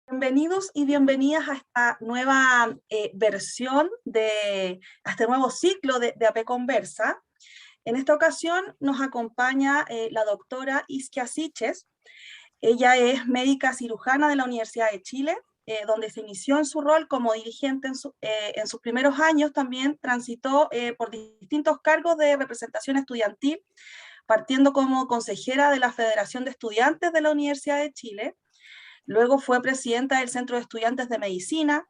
Bienvenidos y bienvenidas a esta nueva versión a este nuevo ciclo de AP Conversa. En esta ocasión nos acompaña la doctora Isquia Siches. Ella es médica cirujana de la Universidad de Chile, donde se inició en su rol como dirigente en sus primeros años. También transitó por distintos cargos de representación estudiantil, partiendo como consejera de la Federación de Estudiantes de la Universidad de Chile. Luego fue presidenta del Centro de Estudiantes de Medicina,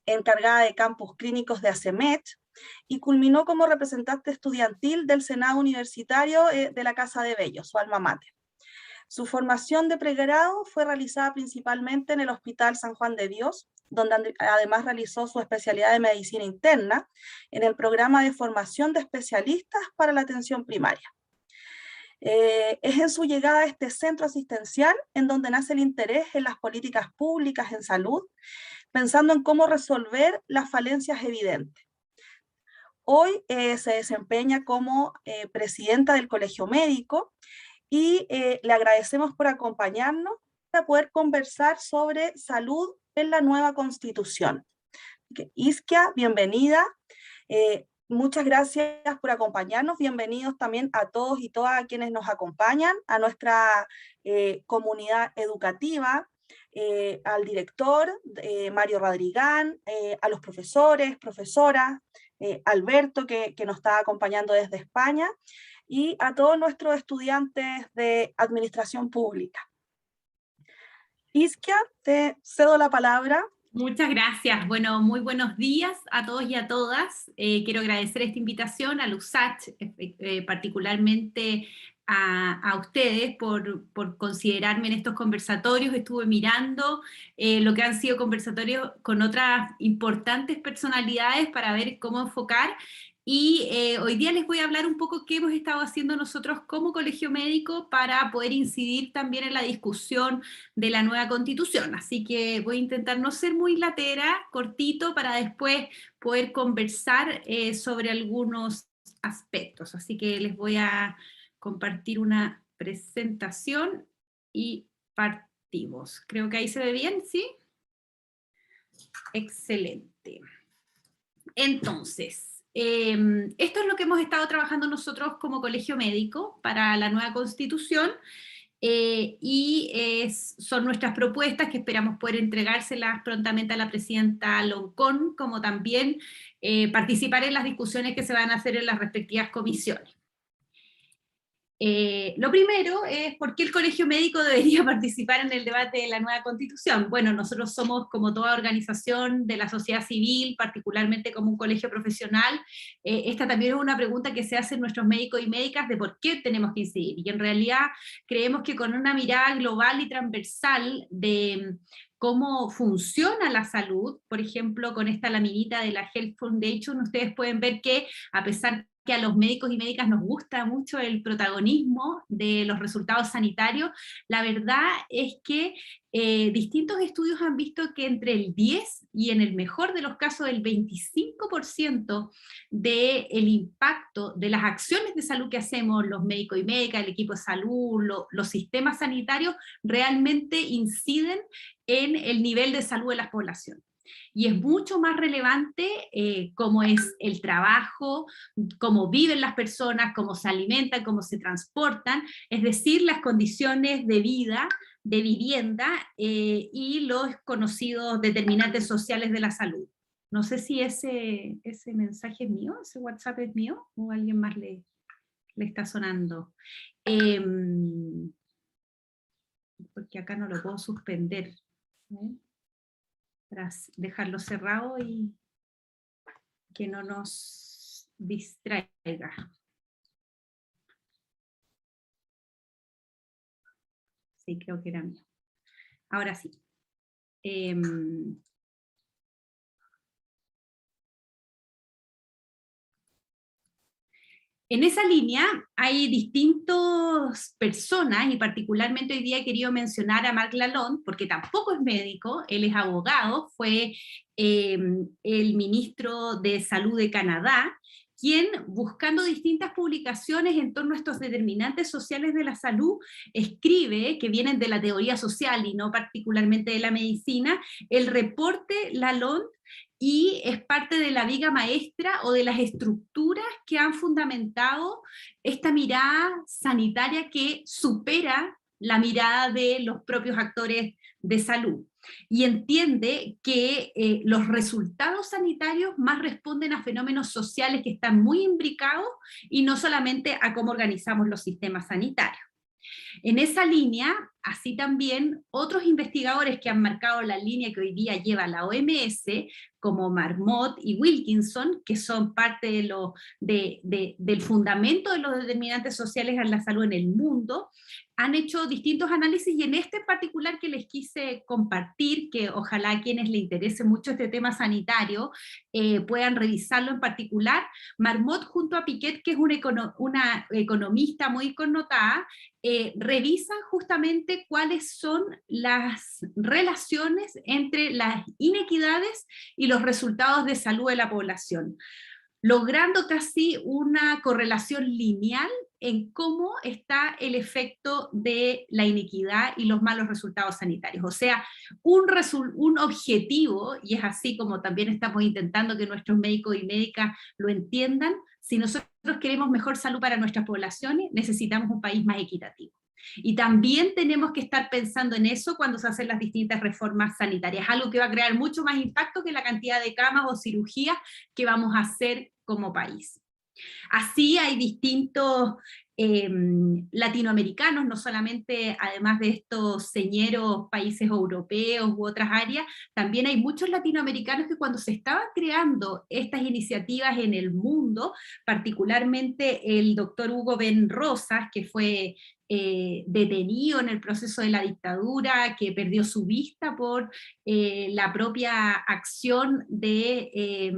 encargada de campus clínicos de ACEMET, y culminó como representante estudiantil del Senado Universitario de la Casa de Bello, su alma mater. Su formación de pregrado fue realizada principalmente en el Hospital San Juan de Dios, donde además realizó su especialidad de medicina interna en el programa de formación de especialistas para la atención primaria. Es en su llegada a este centro asistencial en donde nace el interés en las políticas públicas en salud, pensando en cómo resolver las falencias evidentes. Hoy se desempeña como presidenta del Colegio Médico y le agradecemos por acompañarnos para poder conversar sobre salud en la nueva Constitución. Isquia, bienvenida. Muchas gracias por acompañarnos. Bienvenidos también a todos y todas quienes nos acompañan, a nuestra comunidad educativa, al director Mario Radrigán, a los profesores, profesoras, Alberto que nos está acompañando desde España, y a todos nuestros estudiantes de Administración Pública. Isquia, te cedo la palabra. Muchas gracias. Bueno, muy buenos días a todos y a todas. Quiero agradecer esta invitación a LUSACH, particularmente a ustedes por considerarme en estos conversatorios. Estuve mirando lo que han sido conversatorios con otras importantes personalidades para ver cómo enfocar. Y hoy día les voy a hablar un poco qué hemos estado haciendo nosotros como Colegio Médico para poder incidir también en la discusión de la nueva Constitución. Así que voy a intentar no ser muy latera, cortito, para después poder conversar sobre algunos aspectos. Así que les voy a compartir una presentación y partimos. Creo que ahí se ve bien, ¿sí? Excelente. Entonces, esto es lo que hemos estado trabajando nosotros como Colegio Médico para la nueva Constitución, son nuestras propuestas que esperamos poder entregárselas prontamente a la presidenta Loncón, como también participar en las discusiones que se van a hacer en las respectivas comisiones. Lo primero es por qué el Colegio Médico debería participar en el debate de la nueva Constitución. Bueno, nosotros somos, como toda organización de la sociedad civil, particularmente como un colegio profesional. Esta también es una pregunta que se hacen nuestros médicos y médicas de por qué tenemos que incidir. Y en realidad creemos que con una mirada global y transversal de cómo funciona la salud, por ejemplo, con esta laminita de la Health Foundation, ustedes pueden ver que a pesar que a los médicos y médicas nos gusta mucho el protagonismo de los resultados sanitarios, la verdad es que distintos estudios han visto que entre el 10 y en el mejor de los casos el 25% del impacto de las acciones de salud que hacemos los médicos y médicas, el equipo de salud, los sistemas sanitarios, realmente inciden en el nivel de salud de las poblaciones. Y es mucho más relevante cómo es el trabajo, cómo viven las personas, cómo se alimentan, cómo se transportan, es decir, las condiciones de vida, de vivienda y los conocidos determinantes sociales de la salud. No sé si ese mensaje es mío, ese WhatsApp es mío, o a alguien más le está sonando. Porque acá no lo puedo suspender, para dejarlo cerrado y que no nos distraiga. Sí, creo que era mío. Ahora sí. En esa línea hay distintas personas, y particularmente hoy día he querido mencionar a Marc Lalonde, porque tampoco es médico, él es abogado, fue el ministro de Salud de Canadá, quien, buscando distintas publicaciones en torno a estos determinantes sociales de la salud, escribe, que vienen de la teoría social y no particularmente de la medicina, el reporte Lalonde, y es parte de la viga maestra o de las estructuras que han fundamentado esta mirada sanitaria que supera la mirada de los propios actores de salud, y entiende que los resultados sanitarios más responden a fenómenos sociales que están muy imbricados y no solamente a cómo organizamos los sistemas sanitarios. En esa línea, así también otros investigadores que han marcado la línea que hoy día lleva la OMS, como Marmot y Wilkinson, que son parte del fundamento de los determinantes sociales en la salud en el mundo, han hecho distintos análisis, y en este en particular que les quise compartir, que ojalá a quienes les interese mucho este tema sanitario puedan revisarlo en particular. Marmot junto a Piquet, que es una economista muy connotada, revisan justamente cuáles son las relaciones entre las inequidades y los resultados de salud de la población, logrando casi una correlación lineal en cómo está el efecto de la inequidad y los malos resultados sanitarios. O sea, un objetivo, y es así como también estamos intentando que nuestros médicos y médicas lo entiendan: si nosotros queremos mejor salud para nuestras poblaciones, necesitamos un país más equitativo. Y también tenemos que estar pensando en eso cuando se hacen las distintas reformas sanitarias, algo que va a crear mucho más impacto que la cantidad de camas o cirugías que vamos a hacer como país. Así hay distintos latinoamericanos, no solamente, además de estos señeros países europeos u otras áreas, también hay muchos latinoamericanos que cuando se estaban creando estas iniciativas en el mundo, particularmente el doctor Hugo Ben Rosas, que fue detenido en el proceso de la dictadura, que perdió su vista por la propia acción de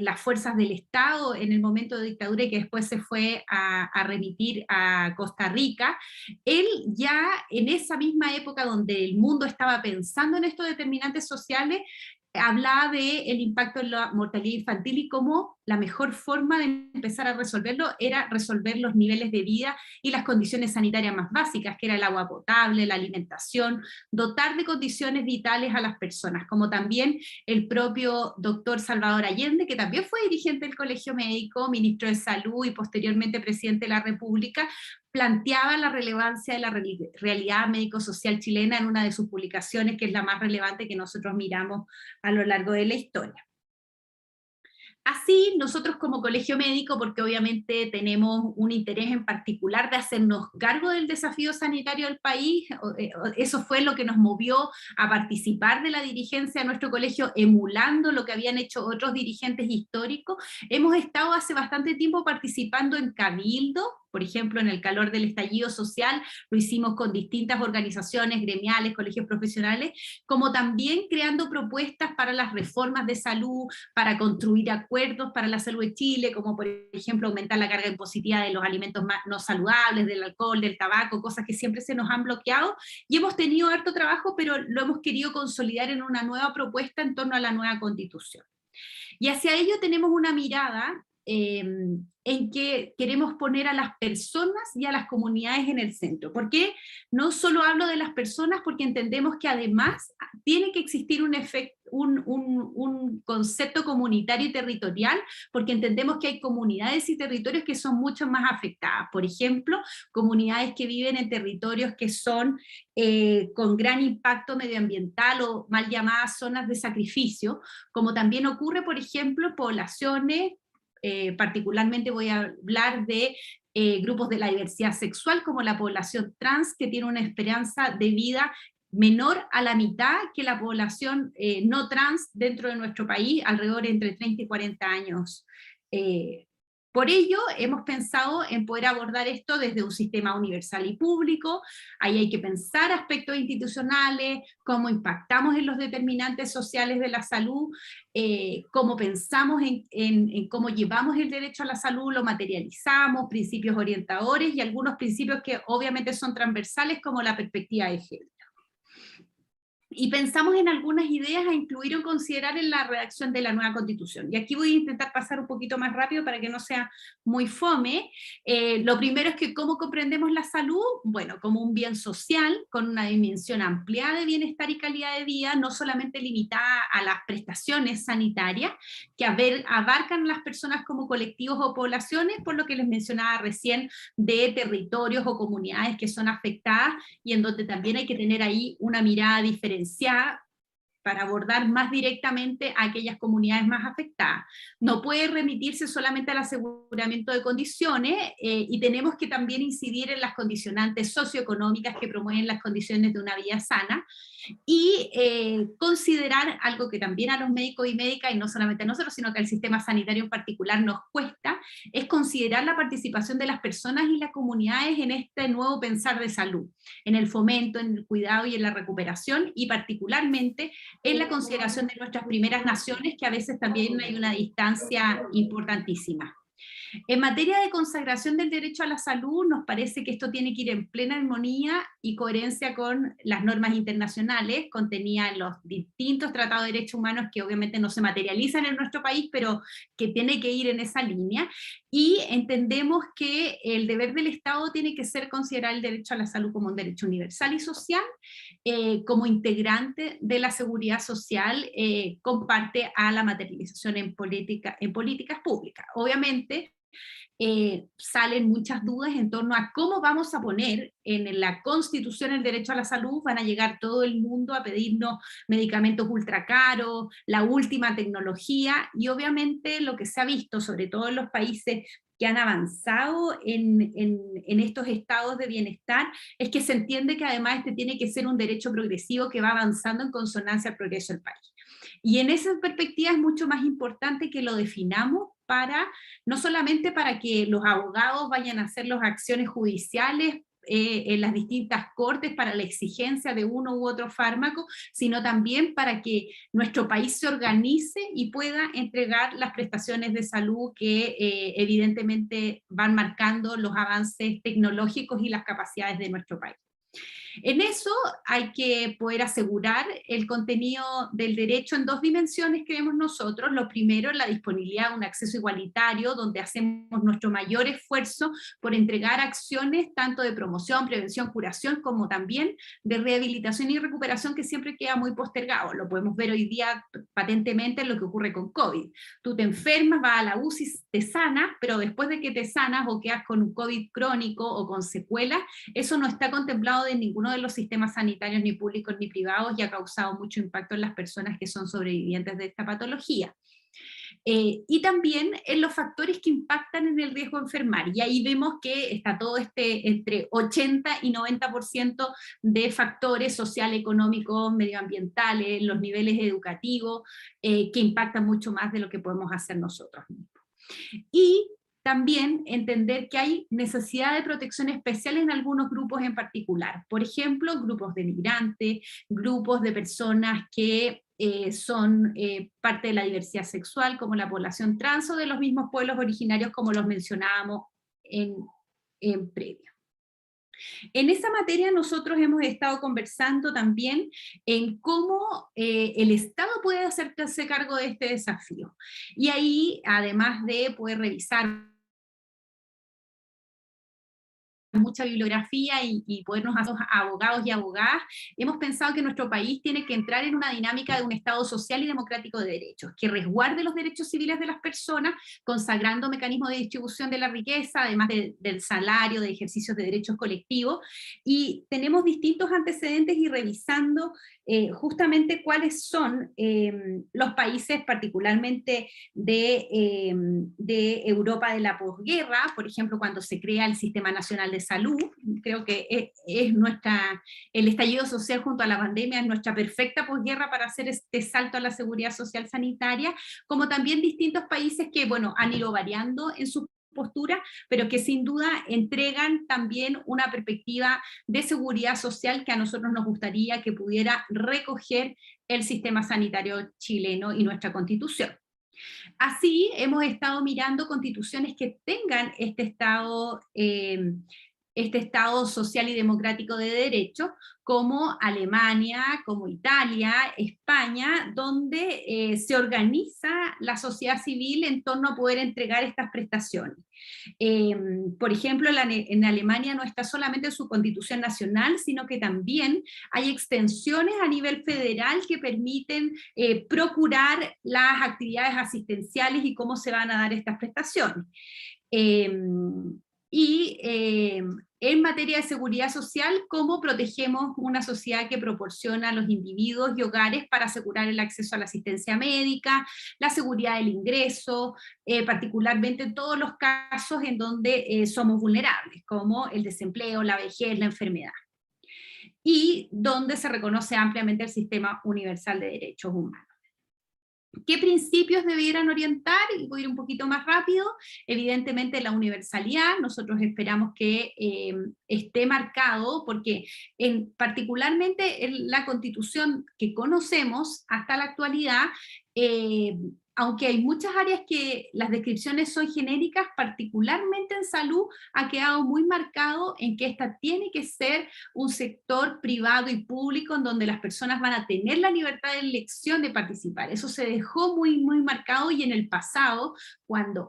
las fuerzas del Estado en el momento de dictadura, y que después se fue a remitir a Costa Rica. Él ya en esa misma época donde el mundo estaba pensando en estos determinantes sociales, hablaba del impacto en la mortalidad infantil y cómo la mejor forma de empezar a resolverlo era resolver los niveles de vida y las condiciones sanitarias más básicas, que era el agua potable, la alimentación, dotar de condiciones vitales a las personas, como también el propio doctor Salvador Allende, que también fue dirigente del Colegio Médico, ministro de Salud y posteriormente presidente de la República, planteaba la relevancia de la realidad médico-social chilena en una de sus publicaciones, que es la más relevante que nosotros miramos a lo largo de la historia. Así, nosotros como colegio médico, porque obviamente tenemos un interés en particular de hacernos cargo del desafío sanitario del país, eso fue lo que nos movió a participar de la dirigencia de nuestro colegio, emulando lo que habían hecho otros dirigentes históricos. Hemos estado hace bastante tiempo participando en cabildo, por ejemplo, en el calor del estallido social, lo hicimos con distintas organizaciones gremiales, colegios profesionales, como también creando propuestas para las reformas de salud, para construir acuerdos para la salud de Chile, como por ejemplo aumentar la carga impositiva de los alimentos no saludables, del alcohol, del tabaco, cosas que siempre se nos han bloqueado, y hemos tenido harto trabajo, pero lo hemos querido consolidar en una nueva propuesta en torno a la nueva Constitución. Y hacia ello tenemos una mirada en que queremos poner a las personas y a las comunidades en el centro. ¿Por qué? No solo hablo de las personas, porque entendemos que además tiene que existir un concepto comunitario y territorial, porque entendemos que hay comunidades y territorios que son mucho más afectadas. Por ejemplo, comunidades que viven en territorios que son con gran impacto medioambiental o mal llamadas zonas de sacrificio, como también ocurre, por ejemplo, poblaciones, particularmente voy a hablar de grupos de la diversidad sexual, como la población trans, que tiene una esperanza de vida menor a la mitad que la población no trans dentro de nuestro país, alrededor entre 30 y 40 años. Por ello, hemos pensado en poder abordar esto desde un sistema universal y público. Ahí hay que pensar aspectos institucionales, cómo impactamos en los determinantes sociales de la salud, cómo pensamos en cómo llevamos el derecho a la salud, lo materializamos, principios orientadores y algunos principios que obviamente son transversales, como la perspectiva de género. y pensamos en algunas ideas a incluir o considerar en la redacción de la nueva Constitución. Y aquí voy a intentar pasar un poquito más rápido para que no sea muy fome. Lo primero es que ¿cómo comprendemos la salud? Bueno, como un bien social, con una dimensión ampliada de bienestar y calidad de vida, no solamente limitada a las prestaciones sanitarias, que abarcan las personas como colectivos o poblaciones, por lo que les mencionaba recién, de territorios o comunidades que son afectadas, y en donde también hay que tener ahí una mirada diferenciada para abordar más directamente a aquellas comunidades más afectadas. No puede remitirse solamente al aseguramiento de condiciones, y tenemos que también incidir en las condicionantes socioeconómicas que promueven las condiciones de una vida sana, y considerar algo que también a los médicos y médicas, y no solamente a nosotros, sino que al sistema sanitario en particular nos cuesta, es considerar la participación de las personas y las comunidades en este nuevo pensar de salud, en el fomento, en el cuidado y en la recuperación, y particularmente en la consideración de nuestras primeras naciones, que a veces también hay una distancia importantísima. En materia de consagración del derecho a la salud, nos parece que esto tiene que ir en plena armonía y coherencia con las normas internacionales contenidas en los distintos tratados de derechos humanos, que obviamente no se materializan en nuestro país, pero que tiene que ir en esa línea. Y entendemos que el deber del Estado tiene que ser considerar el derecho a la salud como un derecho universal y social, como integrante de la seguridad social, comparte a la materialización en políticas públicas. Obviamente, salen muchas dudas en torno a cómo vamos a poner en la Constitución el derecho a la salud. Van a llegar todo el mundo a pedirnos medicamentos ultra caros, la última tecnología, y obviamente lo que se ha visto, sobre todo en los países que han avanzado en estos estados de bienestar, es que se entiende que además este tiene que ser un derecho progresivo que va avanzando en consonancia al progreso del país. Y en esa perspectiva es mucho más importante que lo definamos para, no solamente para que los abogados vayan a hacer las acciones judiciales en las distintas cortes para la exigencia de uno u otro fármaco, sino también para que nuestro país se organice y pueda entregar las prestaciones de salud que evidentemente van marcando los avances tecnológicos y las capacidades de nuestro país. En eso hay que poder asegurar el contenido del derecho en dos dimensiones, creemos nosotros. Lo primero, la disponibilidad de un acceso igualitario, donde hacemos nuestro mayor esfuerzo por entregar acciones tanto de promoción, prevención, curación, como también de rehabilitación y recuperación, que siempre queda muy postergado. Lo podemos ver hoy día patentemente en lo que ocurre con COVID. Tú te enfermas, vas a la UCI, te sanas, pero después de que te sanas o quedas con un COVID crónico o con secuelas, eso no está contemplado de ninguno de los sistemas sanitarios, ni públicos ni privados, y ha causado mucho impacto en las personas que son sobrevivientes de esta patología. Y también en los factores que impactan en el riesgo de enfermar, y ahí vemos que está todo entre 80 y 90% de factores social, económicos, medioambientales, los niveles educativos, que impactan mucho más de lo que podemos hacer nosotros mismos. Y también entender que hay necesidad de protección especial en algunos grupos en particular. Por ejemplo, grupos de migrantes, grupos de personas que son parte de la diversidad sexual, como la población trans, o de los mismos pueblos originarios, como los mencionábamos en previo. En esa materia nosotros hemos estado conversando también en cómo el Estado puede hacerse cargo de este desafío. Y ahí, además de poder revisar mucha bibliografía y podernos hacer abogados y abogadas, hemos pensado que nuestro país tiene que entrar en una dinámica de un Estado social y democrático de derechos, que resguarde los derechos civiles de las personas, consagrando mecanismos de distribución de la riqueza, además del salario, de ejercicios de derechos colectivos, y tenemos distintos antecedentes y revisando justamente cuáles son los países, particularmente de Europa de la posguerra, por ejemplo, cuando se crea el Sistema Nacional de Salud. Creo que el estallido social junto a la pandemia es nuestra perfecta posguerra para hacer este salto a la seguridad social sanitaria, como también distintos países que, bueno, han ido variando en su postura, pero que sin duda entregan también una perspectiva de seguridad social que a nosotros nos gustaría que pudiera recoger el sistema sanitario chileno y nuestra Constitución. Así hemos estado mirando constituciones que tengan este estado este Estado social y democrático de derecho, como Alemania, como Italia, España, donde se organiza la sociedad civil en torno a poder entregar estas prestaciones. Por ejemplo, en Alemania no está solamente su constitución nacional, sino que también hay extensiones a nivel federal que permiten procurar las actividades asistenciales y cómo se van a dar estas prestaciones. En materia de seguridad social, cómo protegemos una sociedad que proporciona a los individuos y hogares para asegurar el acceso a la asistencia médica, la seguridad del ingreso, particularmente en todos los casos en donde somos vulnerables, como el desempleo, la vejez, la enfermedad, y donde se reconoce ampliamente el sistema universal de derechos humanos. ¿Qué principios debieran orientar? Y voy a ir un poquito más rápido. Evidentemente la universalidad, nosotros esperamos que esté marcado, porque particularmente en la Constitución que conocemos hasta la actualidad, aunque hay muchas áreas que las descripciones son genéricas, particularmente en salud ha quedado muy marcado en que esta tiene que ser un sector privado y público en donde las personas van a tener la libertad de elección de participar. Eso se dejó muy, muy marcado, y en el pasado,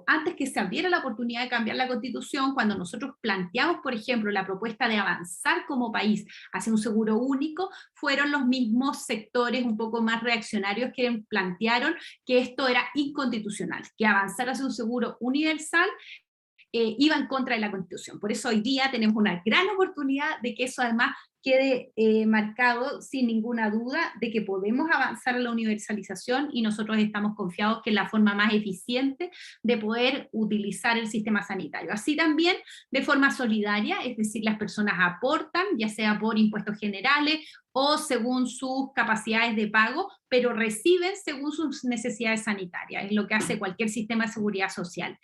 antes que se abriera la oportunidad de cambiar la Constitución, cuando nosotros planteamos, por ejemplo, la propuesta de avanzar como país hacia un seguro único, fueron los mismos sectores un poco más reaccionarios que plantearon que esto era inconstitucional, que avanzar hacia un seguro universal iba en contra de la Constitución. Por eso hoy día tenemos una gran oportunidad de que eso además quede marcado sin ninguna duda de que podemos avanzar a la universalización, y nosotros estamos confiados que es la forma más eficiente de poder utilizar el sistema sanitario. Así también de forma solidaria, es decir, las personas aportan, ya sea por impuestos generales o según sus capacidades de pago, pero reciben según sus necesidades sanitarias, es lo que hace cualquier sistema de seguridad social.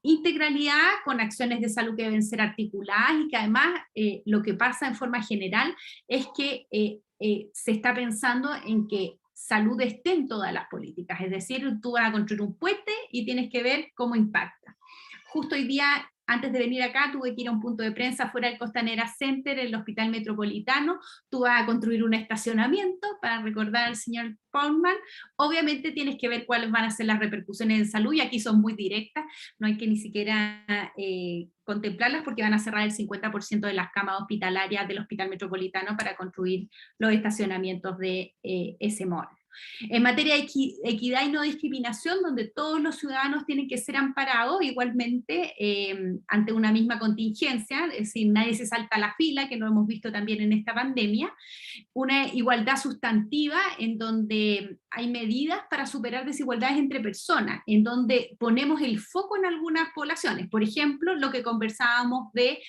Integralidad con acciones de salud que deben ser articuladas, y que además lo que pasa en forma general es que se está pensando en que salud esté en todas las políticas, es decir, tú vas a construir un puente y tienes que ver cómo impacta. Justo hoy día, antes de venir acá, tuve que ir a un punto de prensa fuera del Costanera Center, el Hospital Metropolitano. Tú vas a construir un estacionamiento para recordar al señor Paulman. Obviamente tienes que ver cuáles van a ser las repercusiones en salud, y aquí son muy directas, no hay que ni siquiera contemplarlas, porque van a cerrar el 50% de las camas hospitalarias del Hospital Metropolitano para construir los estacionamientos de ese mall. En materia de equidad y no discriminación, donde todos los ciudadanos tienen que ser amparados igualmente ante una misma contingencia, es decir, nadie se salta a la fila, que lo hemos visto también en esta pandemia. Una igualdad sustantiva, en donde hay medidas para superar desigualdades entre personas, en donde ponemos el foco en algunas poblaciones. Por ejemplo, lo que conversábamos de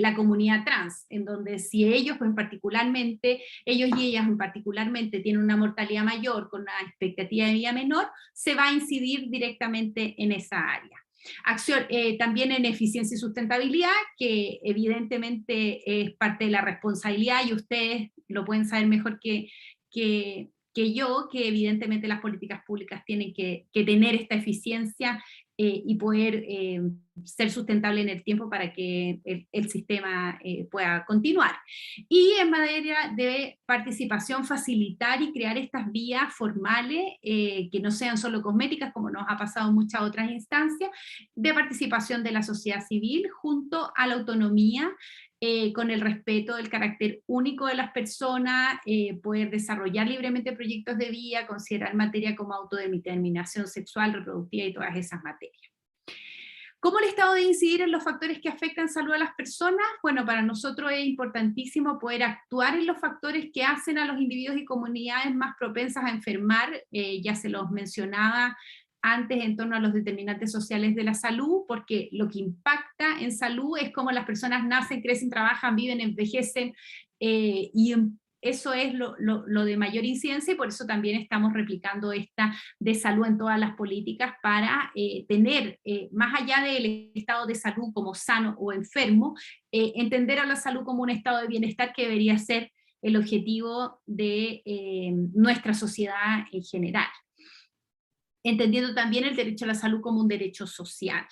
la comunidad trans, en donde si ellos y ellas particularmente tienen una mortalidad mayor, con una expectativa de vida menor, se va a incidir directamente en esa área. También en eficiencia y sustentabilidad, que evidentemente es parte de la responsabilidad, y ustedes lo pueden saber mejor que yo, que evidentemente las políticas públicas tienen que tener esta eficiencia y poder ser sustentable en el tiempo para que el sistema pueda continuar. Y en materia de participación, facilitar y crear estas vías formales que no sean solo cosméticas, como nos ha pasado en muchas otras instancias, de participación de la sociedad civil junto a la autonomía, con el respeto del carácter único de las personas, poder desarrollar libremente proyectos de vida, considerar materia como autodeterminación sexual, reproductiva y todas esas materias. ¿Cómo el Estado debe incidir en los factores que afectan salud a las personas? Bueno, para nosotros es importantísimo poder actuar en los factores que hacen a los individuos y comunidades más propensas a enfermar, ya se los mencionaba antes en torno a los determinantes sociales de la salud, porque lo que impacta en salud es cómo las personas nacen, crecen, trabajan, viven, envejecen, y eso es lo de mayor incidencia, y por eso también estamos replicando esta de salud en todas las políticas para tener, más allá del estado de salud como sano o enfermo, entender a la salud como un estado de bienestar que debería ser el objetivo de nuestra sociedad en general, entendiendo también el derecho a la salud como un derecho social.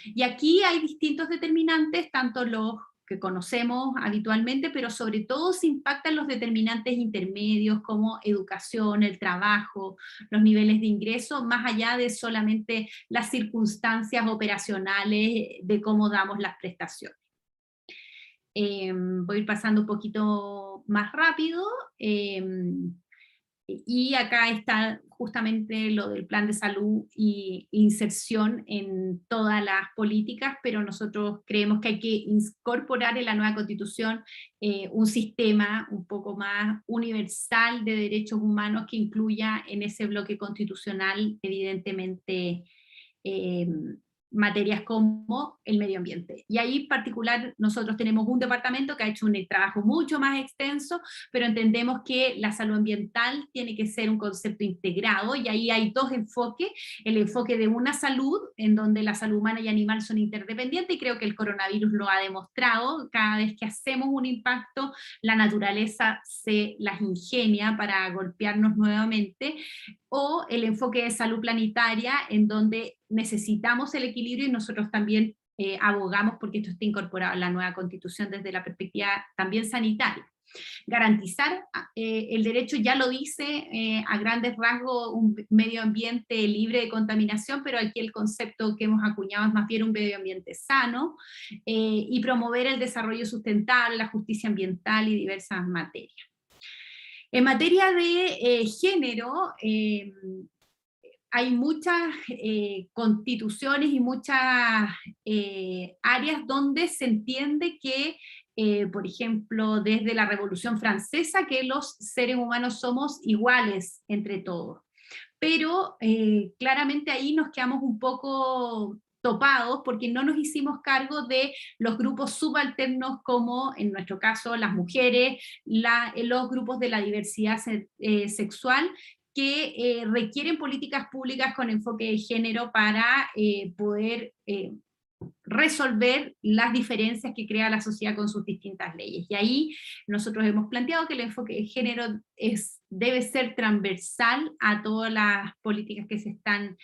Y aquí hay distintos determinantes, tanto los que conocemos habitualmente, pero sobre todo se impactan los determinantes intermedios como educación, el trabajo, los niveles de ingreso, más allá de solamente las circunstancias operacionales de cómo damos las prestaciones. Voy a ir pasando un poquito más rápido. Y acá está justamente lo del plan de salud y inserción en todas las políticas, pero nosotros creemos que hay que incorporar en la nueva constitución un sistema un poco más universal de derechos humanos que incluya en ese bloque constitucional, evidentemente, eh, materias como el medio ambiente. Y ahí en particular nosotros tenemos un departamento que ha hecho un trabajo mucho más extenso, pero entendemos que la salud ambiental tiene que ser un concepto integrado, y ahí hay dos enfoques: el enfoque de una salud, en donde la salud humana y animal son interdependientes, y creo que el coronavirus lo ha demostrado. Cada vez que hacemos un impacto, la naturaleza se las ingenia para golpearnos nuevamente, o el enfoque de salud planetaria, en donde necesitamos el equilibrio, y nosotros también abogamos porque esto esté incorporado en la nueva constitución desde la perspectiva también sanitaria. Garantizar el derecho, ya lo dice a grandes rasgos, un medio ambiente libre de contaminación, pero aquí el concepto que hemos acuñado es más bien un medio ambiente sano, y promover el desarrollo sustentable, la justicia ambiental y diversas materias. En materia de género, hay muchas constituciones y muchas áreas donde se entiende que, por ejemplo, desde la Revolución Francesa, que los seres humanos somos iguales entre todos. Pero claramente ahí nos quedamos un poco topados porque no nos hicimos cargo de los grupos subalternos, como en nuestro caso las mujeres, los grupos de la diversidad sexual, que requieren políticas públicas con enfoque de género para poder resolver las diferencias que crea la sociedad con sus distintas leyes. Y ahí nosotros hemos planteado que el enfoque de género debe ser transversal a todas las políticas que se están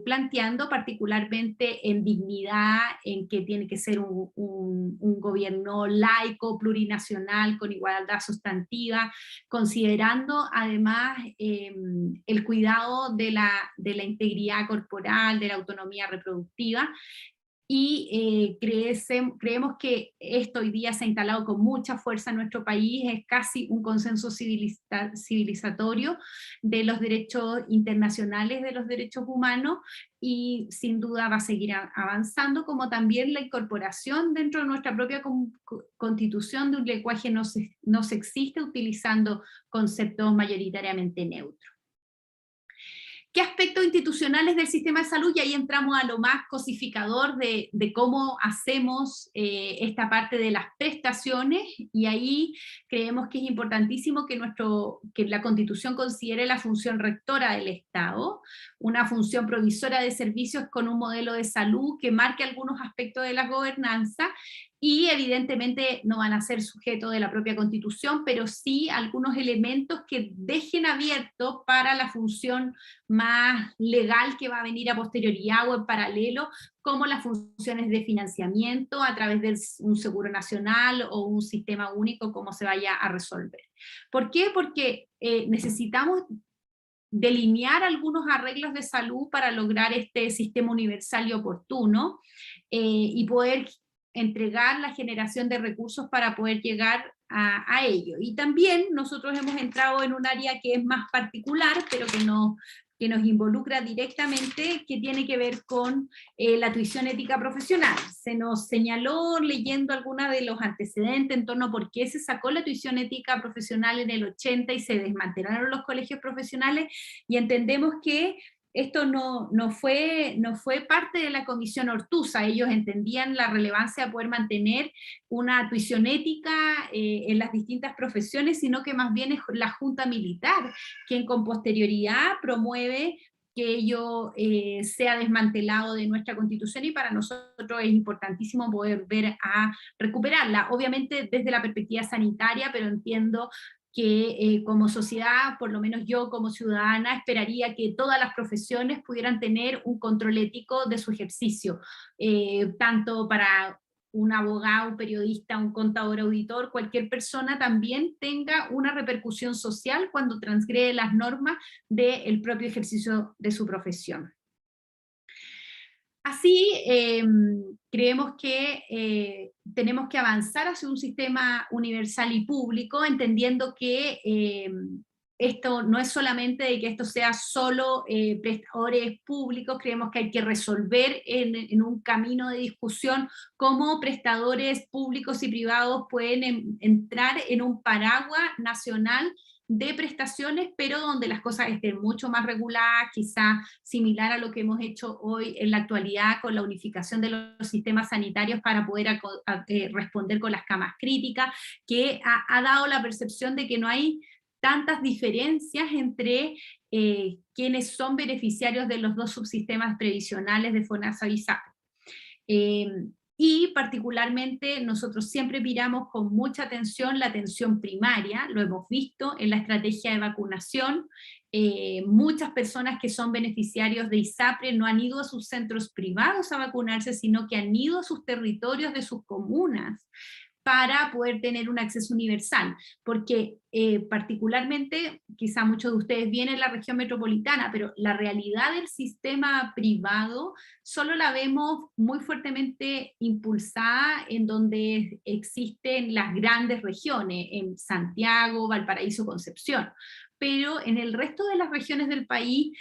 planteando, particularmente en dignidad, en que tiene que ser un gobierno laico, plurinacional, con igualdad sustantiva, considerando además el cuidado de la integridad corporal, de la autonomía reproductiva. Y creemos que esto hoy día se ha instalado con mucha fuerza en nuestro país, es casi un consenso civilizatorio de los derechos internacionales de los derechos humanos, y sin duda va a seguir avanzando, como también la incorporación dentro de nuestra propia constitución de un lenguaje no sexista, utilizando conceptos mayoritariamente neutros. ¿Qué aspectos institucionales del sistema de salud? Y ahí entramos a lo más cosificador de cómo hacemos esta parte de las prestaciones, y ahí creemos que es importantísimo que la Constitución considere la función rectora del Estado, una función provisora de servicios con un modelo de salud que marque algunos aspectos de la gobernanza, y evidentemente no van a ser sujetos de la propia Constitución, pero sí algunos elementos que dejen abierto para la función más legal que va a venir a posterioridad o en paralelo, como las funciones de financiamiento a través de un seguro nacional o un sistema único, como se vaya a resolver. ¿Por qué? Porque necesitamos delinear algunos arreglos de salud para lograr este sistema universal y oportuno, y poder entregar la generación de recursos para poder llegar a ello. Y también nosotros hemos entrado en un área que es más particular, pero que nos involucra directamente, que tiene que ver con la tuición ética profesional. Se nos señaló, leyendo algunos de los antecedentes en torno a por qué se sacó la tuición ética profesional en el 80 y se desmantelaron los colegios profesionales, y entendemos que esto no fue parte de la Comisión Ortuza. Ellos entendían la relevancia de poder mantener una tuición ética en las distintas profesiones, sino que más bien es la Junta Militar quien con posterioridad promueve que ello sea desmantelado de nuestra Constitución, y para nosotros es importantísimo poder ver a recuperarla, obviamente desde la perspectiva sanitaria, pero entiendo que como sociedad, por lo menos yo como ciudadana, esperaría que todas las profesiones pudieran tener un control ético de su ejercicio, tanto para un abogado, un periodista, un contador, auditor, cualquier persona también tenga una repercusión social cuando transgrede las normas del propio ejercicio de su profesión. Así, creemos que tenemos que avanzar hacia un sistema universal y público, entendiendo que esto no es solamente de que esto sea solo prestadores públicos, creemos que hay que resolver en un camino de discusión cómo prestadores públicos y privados pueden entrar en un paraguas nacional de prestaciones, pero donde las cosas estén mucho más reguladas, quizá similar a lo que hemos hecho hoy en la actualidad con la unificación de los sistemas sanitarios para poder responder con las camas críticas, que ha dado la percepción de que no hay tantas diferencias entre quienes son beneficiarios de los dos subsistemas previsionales de FONASA y SAP. Y particularmente nosotros siempre miramos con mucha atención la atención primaria, lo hemos visto en la estrategia de vacunación, muchas personas que son beneficiarios de ISAPRE no han ido a sus centros privados a vacunarse, sino que han ido a sus territorios de sus comunas para poder tener un acceso universal, porque particularmente, quizá muchos de ustedes vienen de la región metropolitana, pero la realidad del sistema privado solo la vemos muy fuertemente impulsada en donde existen las grandes regiones, en Santiago, Valparaíso, Concepción, pero en el resto de las regiones del país,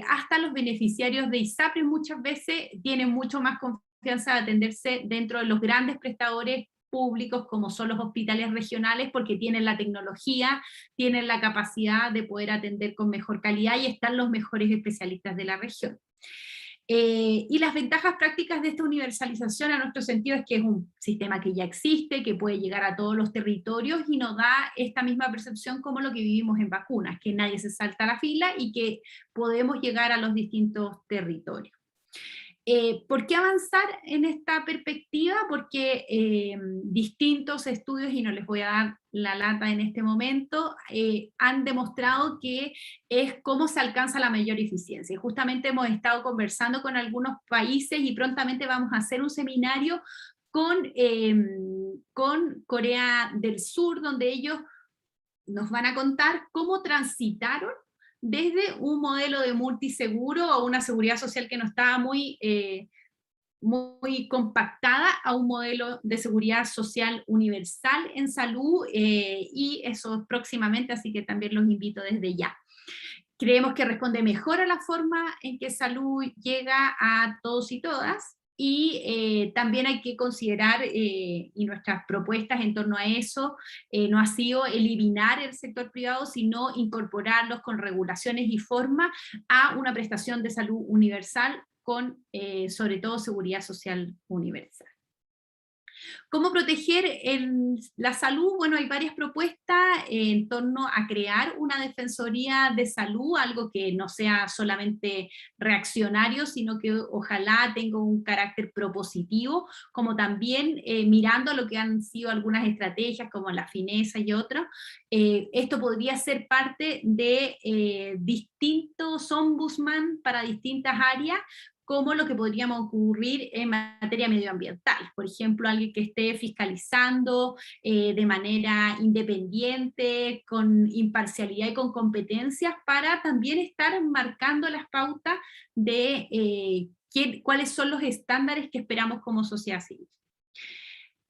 hasta los beneficiarios de ISAPRE muchas veces tienen mucho más confianza de atenderse dentro de los grandes prestadores públicos como son los hospitales regionales porque tienen la tecnología, tienen la capacidad de poder atender con mejor calidad y están los mejores especialistas de la región. Y las ventajas prácticas de esta universalización a nuestro sentido es que es un sistema que ya existe, que puede llegar a todos los territorios y nos da esta misma percepción como lo que vivimos en vacunas, que nadie se salta la fila y que podemos llegar a los distintos territorios. ¿Por qué avanzar en esta perspectiva? Porque distintos estudios, y no les voy a dar la lata en este momento, han demostrado que es cómo se alcanza la mayor eficiencia. Y justamente hemos estado conversando con algunos países y prontamente vamos a hacer un seminario con Corea del Sur, donde ellos nos van a contar cómo transitaron desde un modelo de multiseguro a una seguridad social que no estaba muy compactada a un modelo de seguridad social universal en salud y eso próximamente, así que también los invito desde ya. Creemos que responde mejor a la forma en que salud llega a todos y todas, y también hay que considerar, y nuestras propuestas en torno a eso, no ha sido eliminar el sector privado, sino incorporarlos con regulaciones y formas a una prestación de salud universal con, sobre todo, seguridad social universal. ¿Cómo proteger la salud? Bueno, hay varias propuestas en torno a crear una defensoría de salud, algo que no sea solamente reaccionario, sino que ojalá tenga un carácter propositivo, como también mirando lo que han sido algunas estrategias como la fineza y otras. Esto podría ser parte de distintos ombudsman para distintas áreas, como lo que podríamos ocurrir en materia medioambiental. Por ejemplo, alguien que esté fiscalizando de manera independiente, con imparcialidad y con competencias, para también estar marcando las pautas de cuáles son los estándares que esperamos como sociedad civil.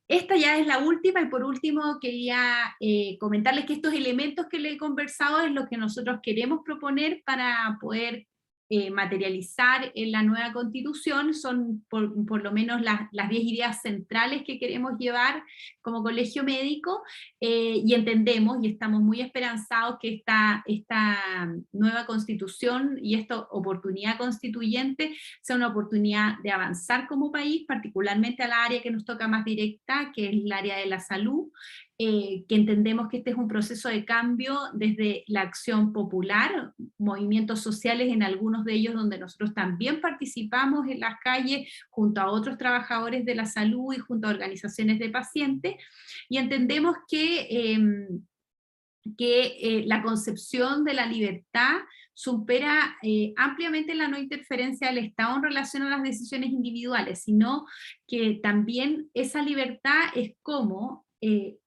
Esta ya es la última, y por último quería comentarles que estos elementos que les he conversado es lo que nosotros queremos proponer para poder materializar en la nueva constitución. Son por lo menos las 10 ideas centrales que queremos llevar como colegio médico, y entendemos y estamos muy esperanzados que esta nueva constitución y esta oportunidad constituyente sea una oportunidad de avanzar como país, particularmente a la área que nos toca más directa, que es el área de la salud, que entendemos que este es un proceso de cambio desde la acción popular, movimientos sociales en algunos de ellos donde nosotros también participamos en las calles junto a otros trabajadores de la salud y junto a organizaciones de pacientes, y entendemos que que la concepción de la libertad supera ampliamente la no interferencia del Estado en relación a las decisiones individuales, sino que también esa libertad es cómo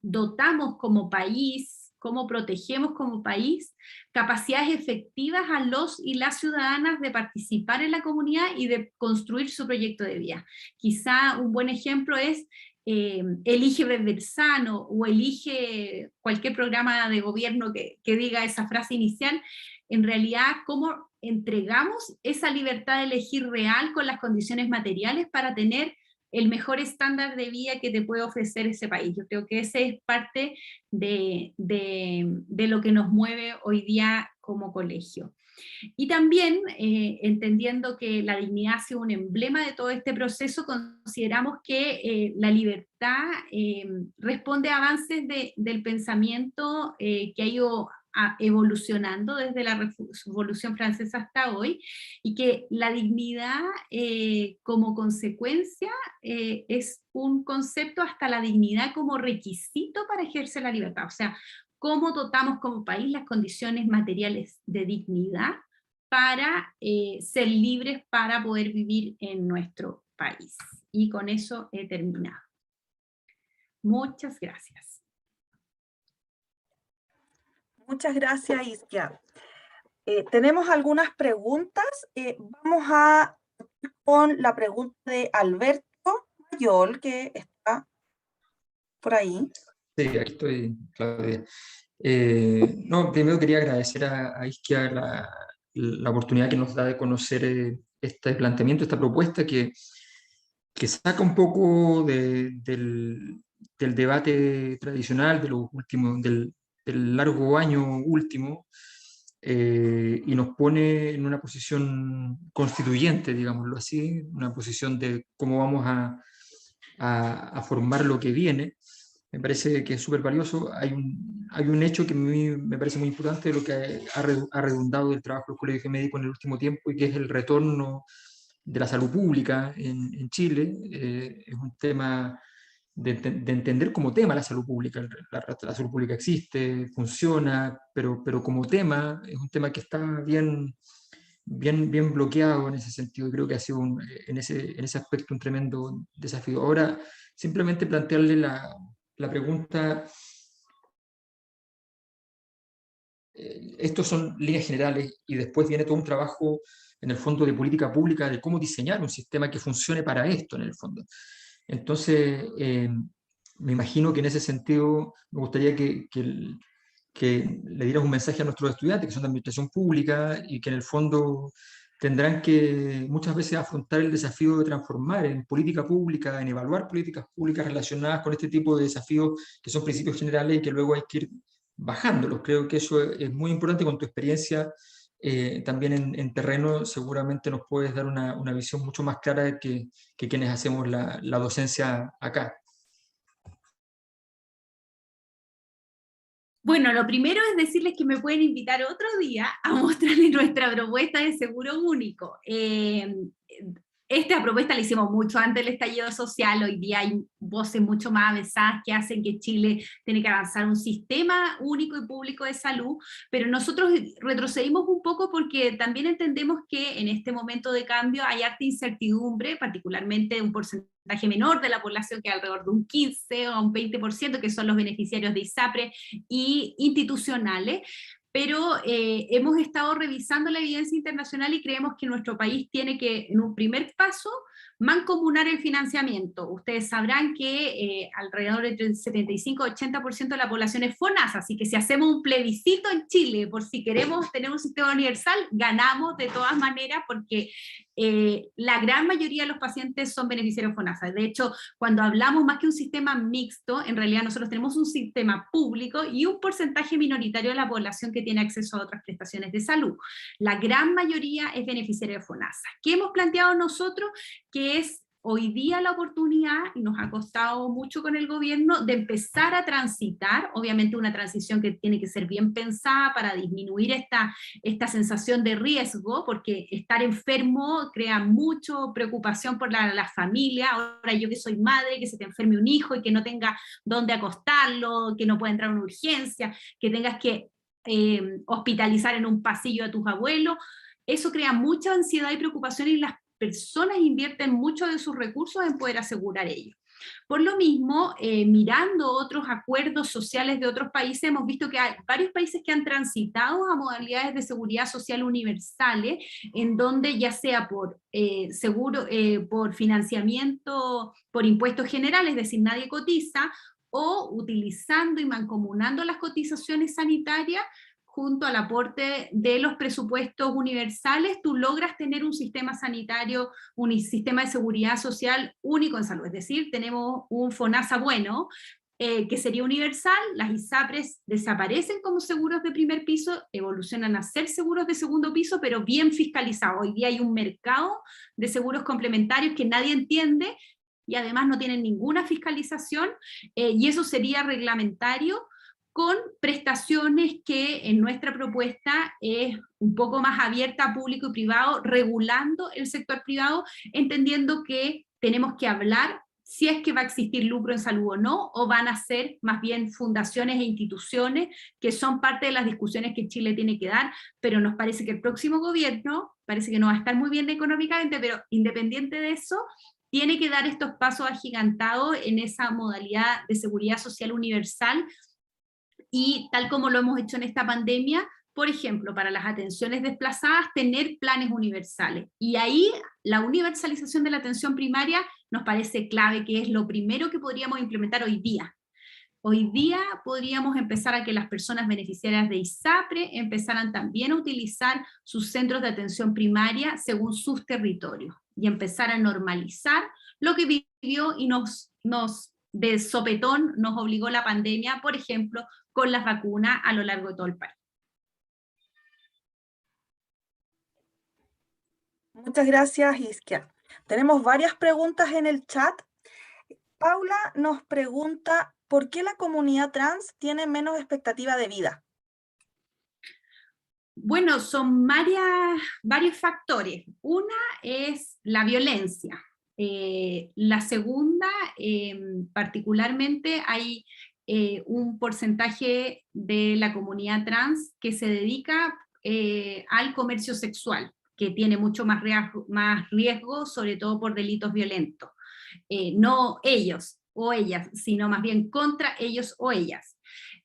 dotamos como país, cómo protegemos como país capacidades efectivas a los y las ciudadanas de participar en la comunidad y de construir su proyecto de vida. Quizá un buen ejemplo es elige beber sano o elige cualquier programa de gobierno que diga esa frase inicial. En realidad, cómo entregamos esa libertad de elegir real con las condiciones materiales para tener el mejor estándar de vida que te puede ofrecer ese país. Yo creo que ese es parte de lo que nos mueve hoy día como colegio. Y también, entendiendo que la dignidad ha sido un emblema de todo este proceso, consideramos que la libertad responde a avances del pensamiento que ha ido evolucionando desde la Revolución Francesa hasta hoy, y que la dignidad como consecuencia es un concepto, hasta la dignidad como requisito para ejercer la libertad. O sea, cómo dotamos como país las condiciones materiales de dignidad para ser libres, para poder vivir en nuestro país. Y con eso he terminado. Muchas gracias. Muchas gracias, Isquia. Tenemos algunas preguntas. Vamos a con la pregunta de Alberto Mayol, que está por ahí. Sí, aquí estoy, Claudia. No, primero quería agradecer a Isquia la oportunidad que nos da de conocer este planteamiento, esta propuesta que saca un poco del debate tradicional de los últimos, del largo año último, y nos pone en una posición constituyente, digámoslo así, una posición de cómo vamos a formar lo que viene. Me parece que es súper valioso. Hay un hecho que a mí me parece muy importante de lo que ha redundado el trabajo del Colegio Médico en el último tiempo, y que es el retorno de la salud pública en Chile. Es un tema de entender como tema la salud pública. La salud pública existe, funciona, pero como tema, es un tema que está bien bloqueado en ese sentido, y creo que ha sido en ese aspecto un tremendo desafío. Ahora, simplemente plantearle la pregunta, estos son líneas generales, y después viene todo un trabajo en el fondo de política pública, de cómo diseñar un sistema que funcione para esto en el fondo. Entonces, me imagino que en ese sentido me gustaría que le dieras un mensaje a nuestros estudiantes que son de administración pública, y que en el fondo tendrán que muchas veces afrontar el desafío de transformar en política pública, en evaluar políticas públicas relacionadas con este tipo de desafíos que son principios generales y que luego hay que ir bajándolos. Creo que eso es muy importante. Con tu experiencia también en terreno, seguramente nos puedes dar una visión mucho más clara que quienes hacemos la docencia acá. Bueno, lo primero es decirles que me pueden invitar otro día a mostrarles nuestra propuesta de seguro único. Esta propuesta la hicimos mucho antes del estallido social. Hoy día hay voces mucho más avanzadas que hacen que Chile tiene que avanzar un sistema único y público de salud, pero nosotros retrocedimos un poco porque también entendemos que en este momento de cambio hay harta incertidumbre, particularmente un porcentaje menor de la población, que alrededor de un 15 o un 20%, que son los beneficiarios de ISAPRE y institucionales. Pero hemos estado revisando la evidencia internacional y creemos que nuestro país tiene que, en un primer paso, mancomunar el financiamiento. Ustedes sabrán que alrededor del 75-80% de la población es FONASA, así que si hacemos un plebiscito en Chile por si queremos tener un sistema universal, ganamos de todas maneras, porque la gran mayoría de los pacientes son beneficiarios FONASA. De hecho, cuando hablamos más que un sistema mixto, en realidad nosotros tenemos un sistema público y un porcentaje minoritario de la población que tiene acceso a otras prestaciones de salud. La gran mayoría es beneficiaria de FONASA. ¿Qué hemos planteado nosotros? Que es hoy día la oportunidad, y nos ha costado mucho con el gobierno, de empezar a transitar, obviamente una transición que tiene que ser bien pensada para disminuir esta sensación de riesgo, porque estar enfermo crea mucha preocupación por la familia. Ahora yo que soy madre, que se te enferme un hijo y que no tenga dónde acostarlo, que no pueda entrar a una urgencia, que tengas que hospitalizar en un pasillo a tus abuelos, eso crea mucha ansiedad y preocupación, y las personas invierten mucho de sus recursos en poder asegurar ello. Por lo mismo, mirando otros acuerdos sociales de otros países, hemos visto que hay varios países que han transitado a modalidades de seguridad social universales, en donde ya sea por seguro, por financiamiento, por impuestos generales, es decir, nadie cotiza, o utilizando y mancomunando las cotizaciones sanitarias, junto al aporte de los presupuestos universales, tú logras tener un sistema sanitario, un sistema de seguridad social único en salud. Es decir, tenemos un FONASA bueno, que sería universal, las ISAPRES desaparecen como seguros de primer piso, evolucionan a ser seguros de segundo piso, pero bien fiscalizados. Hoy día hay un mercado de seguros complementarios que nadie entiende, y además no tienen ninguna fiscalización, y eso sería reglamentario, con prestaciones que en nuestra propuesta es un poco más abierta a público y privado, regulando el sector privado, entendiendo que tenemos que hablar si es que va a existir lucro en salud o no, o van a ser más bien fundaciones e instituciones, que son parte de las discusiones que Chile tiene que dar, pero nos parece que el próximo gobierno, parece que no va a estar muy bien económicamente, pero independiente de eso, tiene que dar estos pasos agigantados en esa modalidad de seguridad social universal, y tal como lo hemos hecho en esta pandemia, por ejemplo, para las atenciones desplazadas, tener planes universales. Y ahí la universalización de la atención primaria nos parece clave, que es lo primero que podríamos implementar hoy día. Hoy día podríamos empezar a que las personas beneficiarias de ISAPRE empezaran también a utilizar sus centros de atención primaria según sus territorios, y empezar a normalizar lo que vivió y nos de sopetón nos obligó la pandemia, por ejemplo, con las vacunas a lo largo de todo el país. Muchas gracias, Isquia. Tenemos varias preguntas en el chat. Paula nos pregunta, ¿por qué la comunidad trans tiene menos expectativa de vida? Bueno, son varios factores. Una es la violencia. La segunda, particularmente, hay un porcentaje de la comunidad trans que se dedica al comercio sexual, que tiene mucho más riesgo, sobre todo por delitos violentos. No ellos o ellas, sino más bien contra ellos o ellas.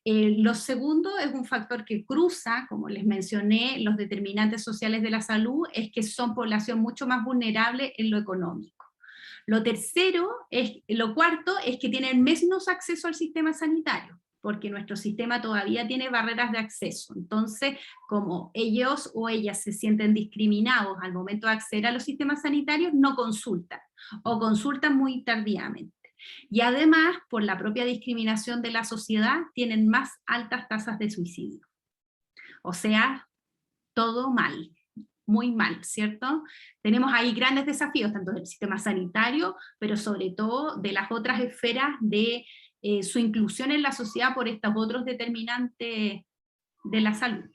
Lo segundo es un factor que cruza, como les mencioné, los determinantes sociales de la salud, es que son población mucho más vulnerable en lo económico. Lo cuarto es que tienen menos acceso al sistema sanitario, porque nuestro sistema todavía tiene barreras de acceso. Entonces, como ellos o ellas se sienten discriminados al momento de acceder a los sistemas sanitarios, no consultan, o consultan muy tardíamente. Y además, por la propia discriminación de la sociedad, tienen más altas tasas de suicidio. O sea, todo mal, muy mal, ¿cierto? Tenemos ahí grandes desafíos, tanto del sistema sanitario, pero sobre todo de las otras esferas de su inclusión en la sociedad por estos otros determinantes de la salud.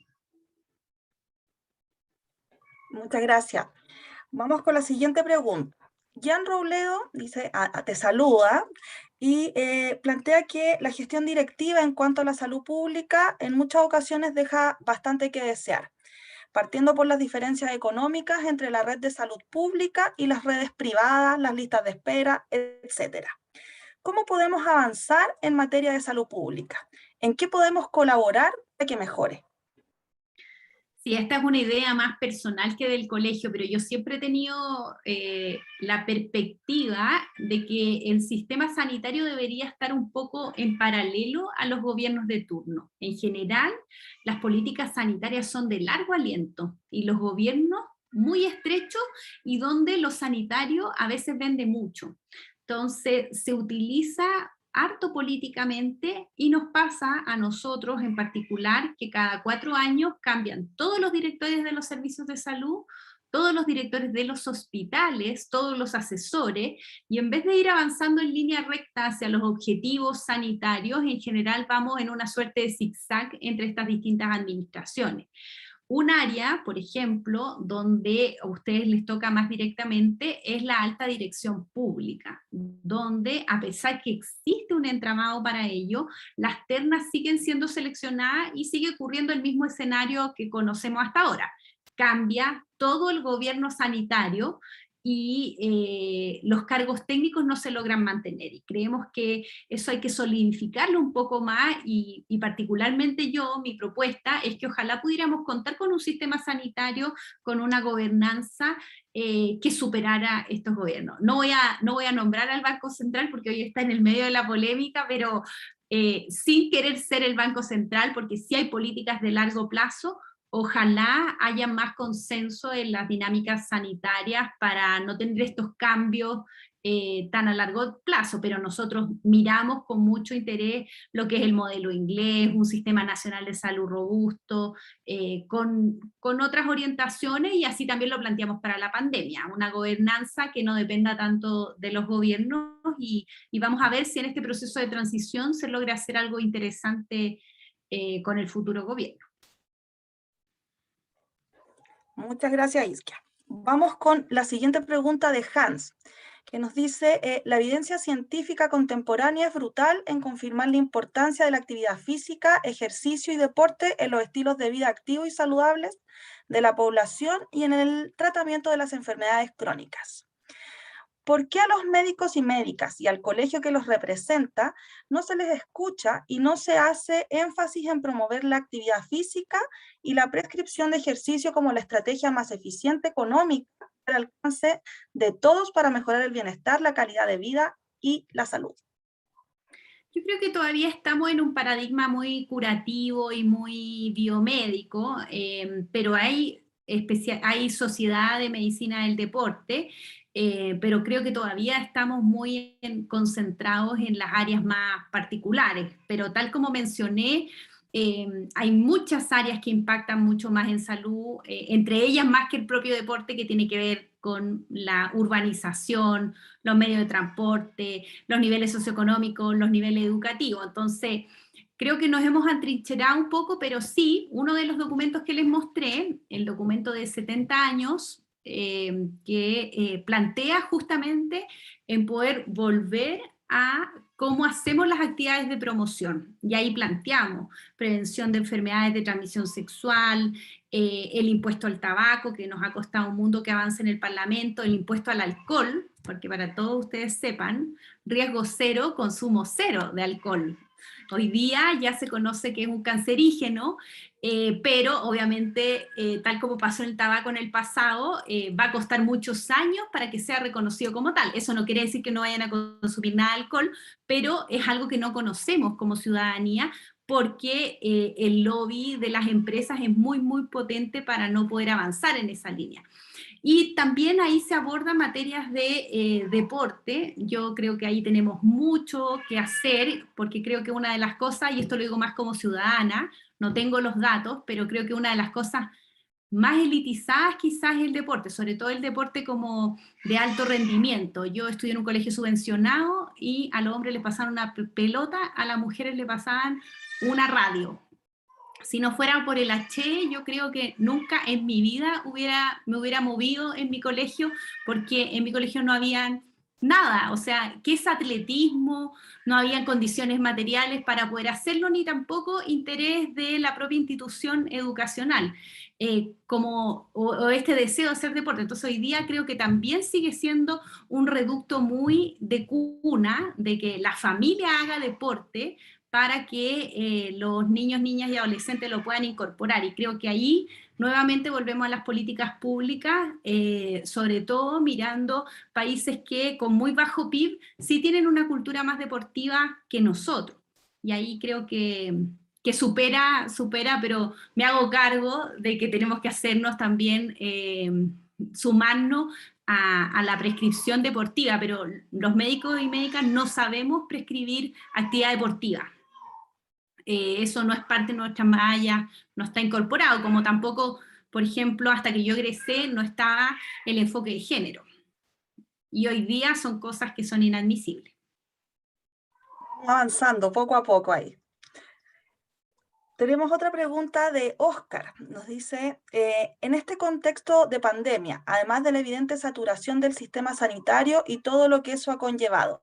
Muchas gracias. Vamos con la siguiente pregunta. Jan Robledo dice, te saluda y plantea que la gestión directiva en cuanto a la salud pública en muchas ocasiones deja bastante que desear, partiendo por las diferencias económicas entre la red de salud pública y las redes privadas, las listas de espera, etc. ¿Cómo podemos avanzar en materia de salud pública? ¿En qué podemos colaborar para que mejore? Sí, esta es una idea más personal que del colegio, pero yo siempre he tenido la perspectiva de que el sistema sanitario debería estar un poco en paralelo a los gobiernos de turno. En general, las políticas sanitarias son de largo aliento y los gobiernos muy estrechos, y donde lo sanitario a veces vende mucho. Entonces, se utiliza harto políticamente, y nos pasa a nosotros en particular que cada 4 años cambian todos los directores de los servicios de salud, todos los directores de los hospitales, todos los asesores, y en vez de ir avanzando en línea recta hacia los objetivos sanitarios, en general vamos en una suerte de zigzag entre estas distintas administraciones. Un área, por ejemplo, donde a ustedes les toca más directamente es la alta dirección pública, donde a pesar que existe un entramado para ello, las ternas siguen siendo seleccionadas y sigue ocurriendo el mismo escenario que conocemos hasta ahora. Cambia todo el gobierno sanitario y los cargos técnicos no se logran mantener, y creemos que eso hay que solidificarlo un poco más, y particularmente yo, mi propuesta es que ojalá pudiéramos contar con un sistema sanitario, con una gobernanza que superara estos gobiernos. No voy a nombrar al Banco Central porque hoy está en el medio de la polémica, pero sin querer ser el Banco Central, porque sí hay políticas de largo plazo. Ojalá haya más consenso en las dinámicas sanitarias para no tener estos cambios tan a largo plazo, pero nosotros miramos con mucho interés lo que es el modelo inglés, un sistema nacional de salud robusto, con otras orientaciones, y así también lo planteamos para la pandemia, una gobernanza que no dependa tanto de los gobiernos, y vamos a ver si en este proceso de transición se logra hacer algo interesante con el futuro gobierno. Muchas gracias, Isquia. Vamos con la siguiente pregunta de Hans, que nos dice, la evidencia científica contemporánea es brutal en confirmar la importancia de la actividad física, ejercicio y deporte en los estilos de vida activos y saludables de la población y en el tratamiento de las enfermedades crónicas. ¿Por qué a los médicos y médicas y al colegio que los representa no se les escucha y no se hace énfasis en promover la actividad física y la prescripción de ejercicio como la estrategia más eficiente económica al alcance de todos para mejorar el bienestar, la calidad de vida y la salud? Yo creo que todavía estamos en un paradigma muy curativo y muy biomédico, pero hay sociedad de medicina del deporte, pero creo que todavía estamos muy concentrados en las áreas más particulares. Pero tal como mencioné, hay muchas áreas que impactan mucho más en salud, entre ellas más que el propio deporte, que tiene que ver con la urbanización, los medios de transporte, los niveles socioeconómicos, los niveles educativos. Entonces, creo que nos hemos atrincherado un poco, pero sí, uno de los documentos que les mostré, el documento de 70 años, que plantea justamente en poder volver a cómo hacemos las actividades de promoción. Y ahí planteamos prevención de enfermedades de transmisión sexual, el impuesto al tabaco, que nos ha costado un mundo que avance en el Parlamento, el impuesto al alcohol, porque para todos ustedes sepan, riesgo cero, consumo cero de alcohol. Hoy día ya se conoce que es un cancerígeno, pero obviamente, tal como pasó en el tabaco en el pasado, va a costar muchos años para que sea reconocido como tal. Eso no quiere decir que no vayan a consumir nada de alcohol, pero es algo que no conocemos como ciudadanía, porque el lobby de las empresas es muy, muy potente para no poder avanzar en esa línea. Y también ahí se abordan materias de deporte. Yo creo que ahí tenemos mucho que hacer, porque creo que una de las cosas, y esto lo digo más como ciudadana, no tengo los datos, pero creo que una de las cosas más elitizadas quizás es el deporte, sobre todo el deporte como de alto rendimiento. Yo estudié en un colegio subvencionado y a los hombres les pasaban una pelota, a las mujeres les pasaban una radio. Si no fuera por el H, yo creo que nunca en mi vida me hubiera movido en mi colegio, porque en mi colegio no había nada, o sea, ¿qué es atletismo? No había condiciones materiales para poder hacerlo, ni tampoco interés de la propia institución educacional, o este deseo de hacer deporte. Entonces hoy día creo que también sigue siendo un reducto muy de cuna, de que la familia haga deporte, para que los niños, niñas y adolescentes lo puedan incorporar. Y creo que ahí nuevamente volvemos a las políticas públicas, sobre todo mirando países que con muy bajo PIB sí tienen una cultura más deportiva que nosotros. Y ahí creo que supera, pero me hago cargo de que tenemos que hacernos también, sumarnos a la prescripción deportiva, pero los médicos y médicas no sabemos prescribir actividad deportiva. Eso no es parte de nuestra malla, no está incorporado, como tampoco Por ejemplo, hasta que yo egresé no estaba el enfoque de género. Y hoy día son cosas que son inadmisibles. Avanzando poco a poco ahí. Tenemos otra pregunta de Oscar. Nos dice, en este contexto de pandemia, además de la evidente saturación del sistema sanitario y todo lo que eso ha conllevado,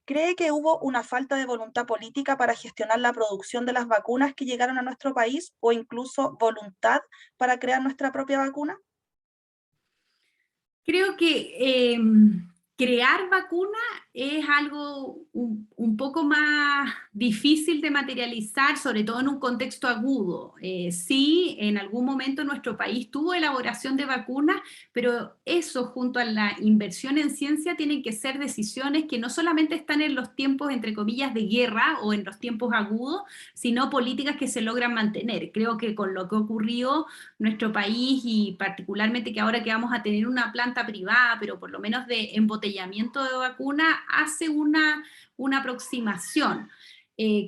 ¿cree que hubo una falta de voluntad política para gestionar la producción de las vacunas que llegaron a nuestro país o incluso voluntad para crear nuestra propia vacuna? Creo que crear vacuna es algo un poco más difícil de materializar, sobre todo en un contexto agudo. Sí, en algún momento nuestro país tuvo elaboración de vacunas, pero eso junto a la inversión en ciencia tienen que ser decisiones que no solamente están en los tiempos, entre comillas, de guerra o en los tiempos agudos, sino políticas que se logran mantener. Creo que con lo que ocurrió nuestro país y particularmente que ahora que vamos a tener una planta privada, pero por lo menos de embotellamiento de vacuna, hace una aproximación.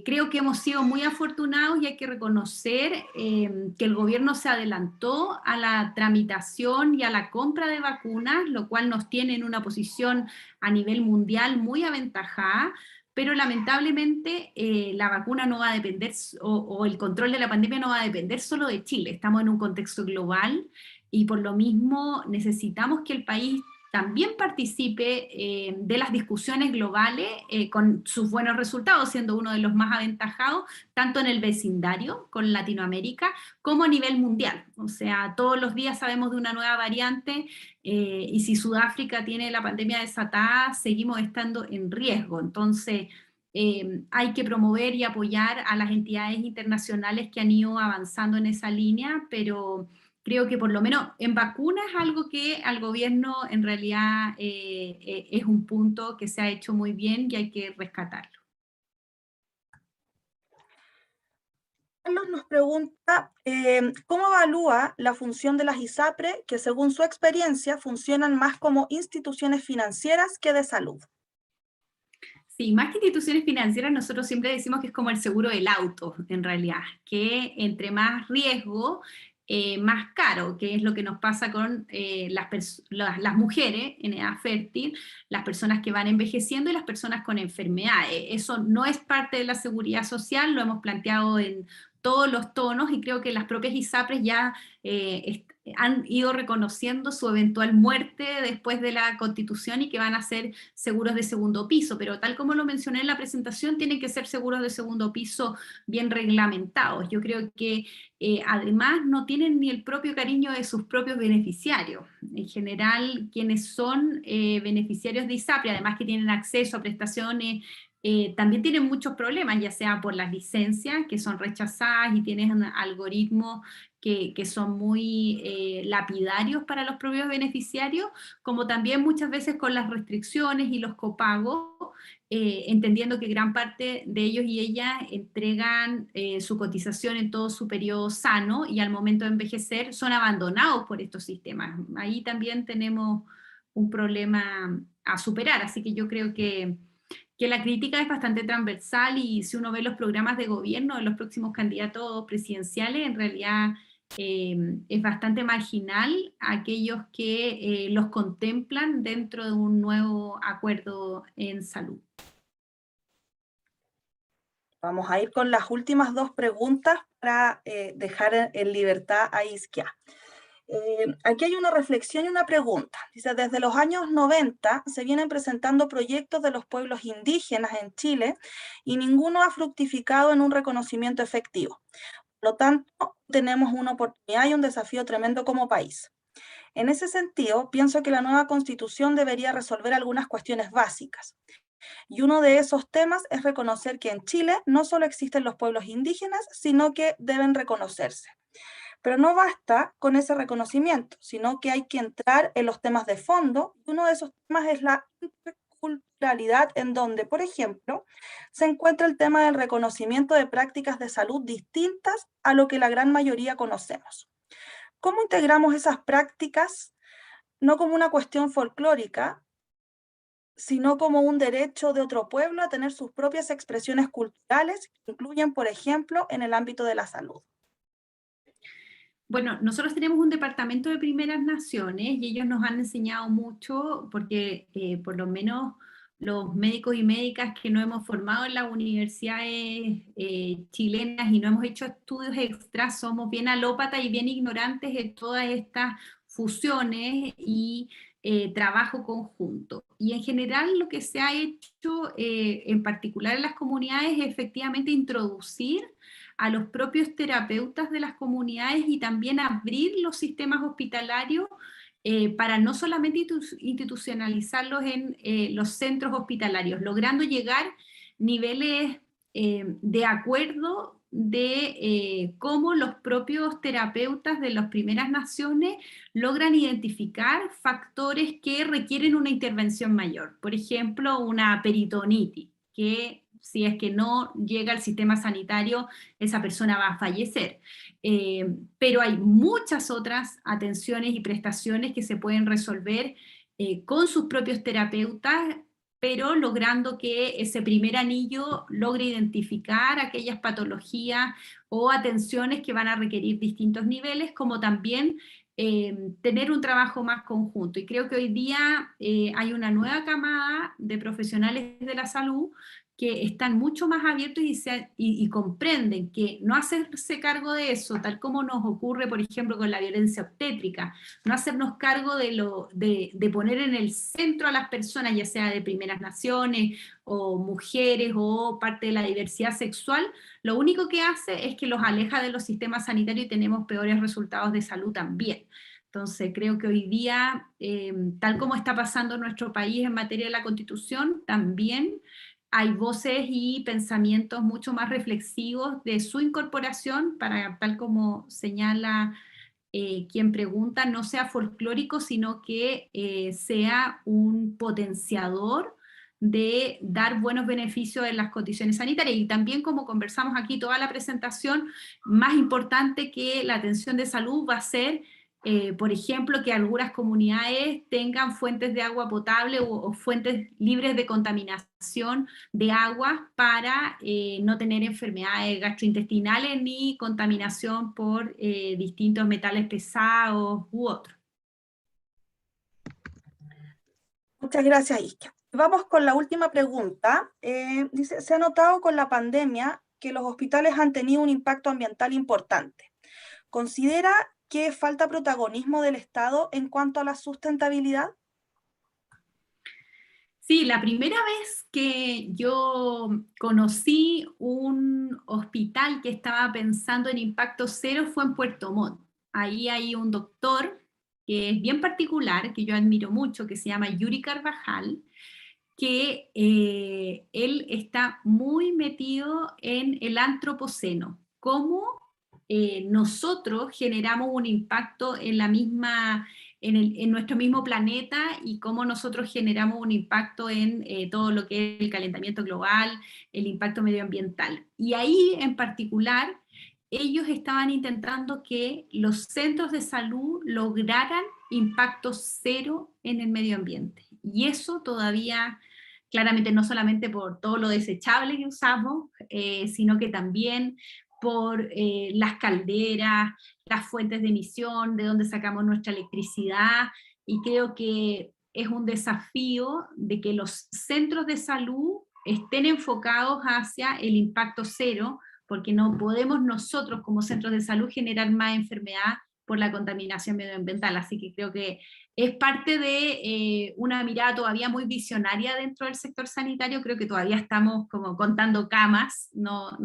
Creo que hemos sido muy afortunados y hay que reconocer que el gobierno se adelantó a la tramitación y a la compra de vacunas, lo cual nos tiene en una posición a nivel mundial muy aventajada, pero lamentablemente la vacuna no va a depender, o el control de la pandemia no va a depender solo de Chile. Estamos en un contexto global y por lo mismo necesitamos que el país también participe de las discusiones globales con sus buenos resultados, siendo uno de los más aventajados, tanto en el vecindario, con Latinoamérica, como a nivel mundial. O sea, todos los días sabemos de una nueva variante y si Sudáfrica tiene la pandemia desatada, seguimos estando en riesgo. Entonces, hay que promover y apoyar a las entidades internacionales que han ido avanzando en esa línea, pero creo que por lo menos en vacunas es algo que al gobierno en realidad es un punto que se ha hecho muy bien y hay que rescatarlo. Carlos nos pregunta, ¿cómo evalúa la función de las ISAPRE, que según su experiencia funcionan más como instituciones financieras que de salud? Sí, más que instituciones financieras, nosotros siempre decimos que es como el seguro del auto, en realidad, que entre más riesgo, más caro, que es lo que nos pasa con las mujeres en edad fértil, las personas que van envejeciendo y las personas con enfermedades. Eso no es parte de la seguridad social, lo hemos planteado en todos los tonos y creo que las propias ISAPRES ya han ido reconociendo su eventual muerte después de la Constitución y que van a ser seguros de segundo piso, pero tal como lo mencioné en la presentación, tienen que ser seguros de segundo piso bien reglamentados. Yo creo que además no tienen ni el propio cariño de sus propios beneficiarios. En general, quienes son beneficiarios de ISAPRE, además que tienen acceso a prestaciones, también tienen muchos problemas, ya sea por las licencias que son rechazadas y tienen algoritmos que son muy lapidarios para los propios beneficiarios, como también muchas veces con las restricciones y los copagos, entendiendo que gran parte de ellos y ellas entregan su cotización en todo su periodo sano y al momento de envejecer son abandonados por estos sistemas. Ahí también tenemos un problema a superar, así que yo creo que la crítica es bastante transversal y si uno ve los programas de gobierno de los próximos candidatos presidenciales, en realidad es bastante marginal aquellos que los contemplan dentro de un nuevo acuerdo en salud. Vamos a ir con las últimas dos preguntas para dejar en libertad a Isquia. Aquí hay una reflexión y una pregunta. Dice, desde los años 90 se vienen presentando proyectos de los pueblos indígenas en Chile y ninguno ha fructificado en un reconocimiento efectivo. Por lo tanto, tenemos una oportunidad y un desafío tremendo como país. En ese sentido, pienso que la nueva Constitución debería resolver algunas cuestiones básicas. Y uno de esos temas es reconocer que en Chile no solo existen los pueblos indígenas, sino que deben reconocerse. Pero no basta con ese reconocimiento, sino que hay que entrar en los temas de fondo. Uno de esos temas es la interculturalidad, en donde, por ejemplo, se encuentra el tema del reconocimiento de prácticas de salud distintas a lo que la gran mayoría conocemos. ¿Cómo integramos esas prácticas no como una cuestión folclórica, sino como un derecho de otro pueblo a tener sus propias expresiones culturales que incluyen, por ejemplo, en el ámbito de la salud? Bueno, nosotros tenemos un departamento de Primeras Naciones y ellos nos han enseñado mucho porque por lo menos los médicos y médicas que nos hemos formado en las universidades chilenas y no hemos hecho estudios extras, somos bien alópatas y bien ignorantes en todas estas fusiones y trabajo conjunto. Y en general lo que se ha hecho, en particular en las comunidades, es efectivamente introducir a los propios terapeutas de las comunidades y también abrir los sistemas hospitalarios para no solamente institucionalizarlos en los centros hospitalarios, logrando llegar niveles de acuerdo de cómo los propios terapeutas de las primeras naciones logran identificar factores que requieren una intervención mayor. Por ejemplo, una peritonitis, que si es que no llega al sistema sanitario, esa persona va a fallecer. Pero hay muchas otras atenciones y prestaciones que se pueden resolver con sus propios terapeutas, pero logrando que ese primer anillo logre identificar aquellas patologías o atenciones que van a requerir distintos niveles, como también tener un trabajo más conjunto. Y creo que hoy día hay una nueva camada de profesionales de la salud que están mucho más abiertos y comprenden que no hacerse cargo de eso, tal como nos ocurre, por ejemplo, con la violencia obstétrica, no hacernos cargo de poner en el centro a las personas, ya sea de primeras naciones, o mujeres, o parte de la diversidad sexual, lo único que hace es que los aleja de los sistemas sanitarios y tenemos peores resultados de salud también. Entonces creo que hoy día, tal como está pasando en nuestro país en materia de la Constitución, también hay voces y pensamientos mucho más reflexivos de su incorporación para, tal como señala quien pregunta, no sea folclórico, sino que sea un potenciador de dar buenos beneficios en las condiciones sanitarias. Y también, como conversamos aquí toda la presentación, más importante que la atención de salud va a ser por ejemplo, que algunas comunidades tengan fuentes de agua potable o fuentes libres de contaminación de agua para no tener enfermedades gastrointestinales ni contaminación por distintos metales pesados u otros. Muchas gracias, Isquia. Vamos con la última pregunta. Dice, se ha notado con la pandemia que los hospitales han tenido un impacto ambiental importante. ¿Considera que falta protagonismo del Estado en cuanto a la sustentabilidad? Sí, la primera vez que yo conocí un hospital que estaba pensando en impacto cero fue en Puerto Montt. Ahí hay un doctor que es bien particular, que yo admiro mucho, que se llama Yuri Carvajal, que él está muy metido en el antropoceno, cómo nosotros generamos un impacto en la misma, en nuestro mismo planeta y cómo nosotros generamos un impacto en todo lo que es el calentamiento global, el impacto medioambiental. Y ahí en particular, ellos estaban intentando que los centros de salud lograran impacto cero en el medio ambiente. Y eso todavía, claramente no solamente por todo lo desechable que usamos, sino que también por las calderas, las fuentes de emisión, de donde sacamos nuestra electricidad, y creo que es un desafío de que los centros de salud estén enfocados hacia el impacto cero, porque no podemos nosotros como centros de salud generar más enfermedad por la contaminación medioambiental. Así que creo que es parte de una mirada todavía muy visionaria dentro del sector sanitario. Creo que todavía estamos como contando camas, no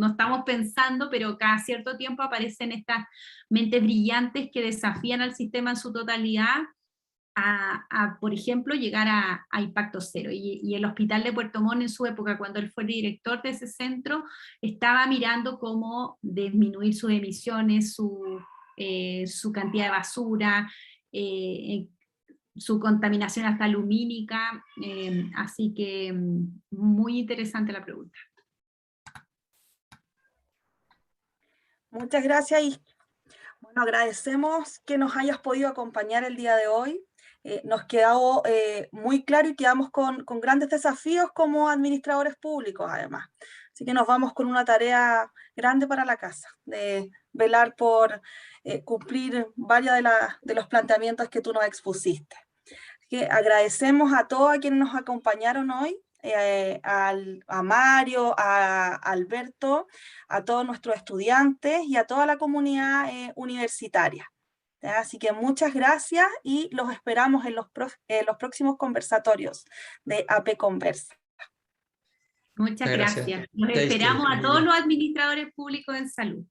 estamos pensando, pero cada cierto tiempo aparecen estas mentes brillantes que desafían al sistema en su totalidad por ejemplo, llegar a impacto cero. Y el Hospital de Puerto Montt en su época, cuando él fue el director de ese centro, estaba mirando cómo disminuir sus emisiones, su cantidad de basura, su contaminación hasta lumínica, así que muy interesante la pregunta. Muchas gracias, y bueno, agradecemos que nos hayas podido acompañar el día de hoy. Nos quedó muy claro y quedamos con grandes desafíos como administradores públicos, además. Así que nos vamos con una tarea grande para la casa, de velar por cumplir varios de los planteamientos que tú nos expusiste. Así que agradecemos a todos quienes nos acompañaron hoy, a Mario, a Alberto, a todos nuestros estudiantes y a toda la comunidad universitaria. ¿Ya? Así que muchas gracias y los esperamos en los próximos conversatorios de AP Conversa. Muchas gracias. Nos Ya, esperamos a todos Emilia. los administradores públicos en salud.